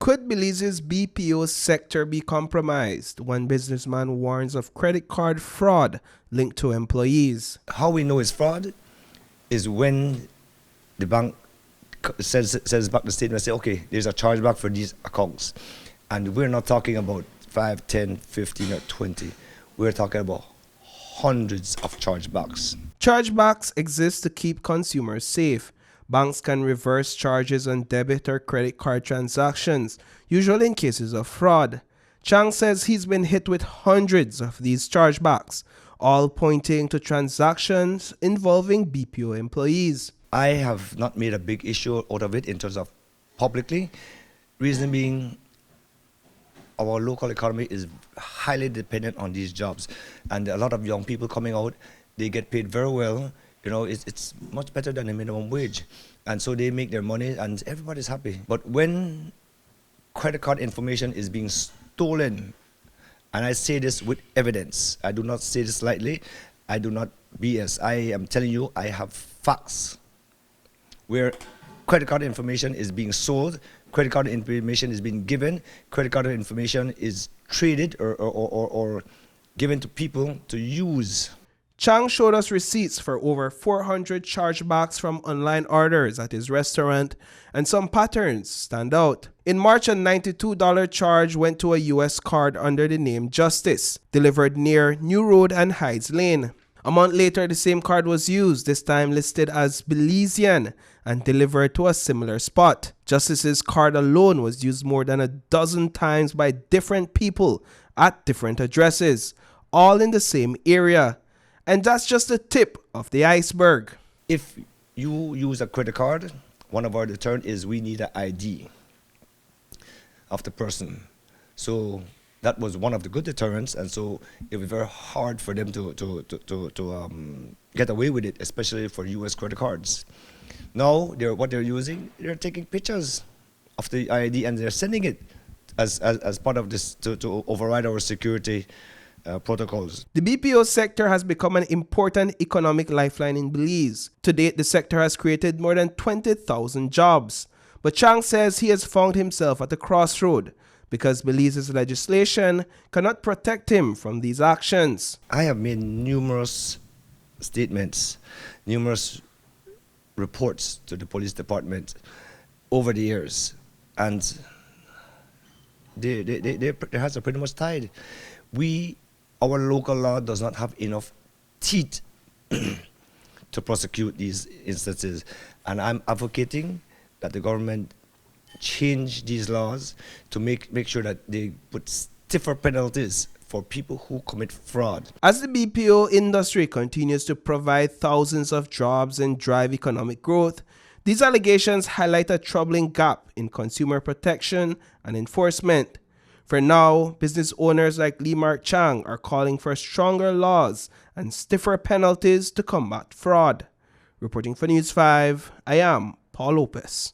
Could Belize's BPO sector be compromised? One businessman warns of credit card fraud linked to employees. How we know it's fraud is when the bank says back the statement, say, okay, there's a chargeback for these accounts. And we're not talking about 5, 10, 15, or 20. We're talking about hundreds of chargebacks. Chargebacks exist to keep consumers safe. Banks can reverse charges on debit or credit card transactions, usually in cases of fraud. Chang says he's been hit with hundreds of these chargebacks, all pointing to transactions involving BPO employees. I have not made a big issue out of it in terms of publicly. Reason being, our local economy is highly dependent on these jobs. And a lot of young people coming out, they get paid very well. You know, it's much better than the minimum wage. And so they make their money and everybody's happy. But when credit card information is being stolen, and I say this with evidence, I do not say this lightly, I do not BS. I am telling you, I have facts where credit card information is being sold, credit card information is being given, credit card information is traded or given to people to use. Chang showed us receipts for over 400 chargebacks from online orders at his restaurant, and some patterns stand out. In March, a $92 charge went to a U.S. card under the name Justice, delivered near New Road and Hydes Lane. A month later, the same card was used, this time listed as Belizean, and delivered to a similar spot. Justice's card alone was used more than a dozen times by different people at different addresses, all in the same area. And that's just the tip of the iceberg. If you use a credit card, one of our deterrent is we need an ID of the person. So that was one of the good deterrents, and so it was very hard for them to get away with it, especially for U.S. credit cards. Now, what they're using, they're taking pictures of the ID and they're sending it as part of this to override our security protocols. The BPO sector has become an important economic lifeline in Belize. To date, the sector has created more than 20,000 jobs. But Chang says he has found himself at a crossroad because Belize's legislation cannot protect him from these actions. I have made numerous statements, numerous reports to the police department over the years, and their hands are pretty much tied. Our local law does not have enough teeth to prosecute these instances, and I'm advocating that the government change these laws to make sure that they put stiffer penalties for people who commit fraud. As the BPO industry continues to provide thousands of jobs and drive economic growth, these allegations highlight a troubling gap in consumer protection and enforcement. For now, business owners like Lee Mark Chang are calling for stronger laws and stiffer penalties to combat fraud. Reporting for News 5, I am Paul Lopez.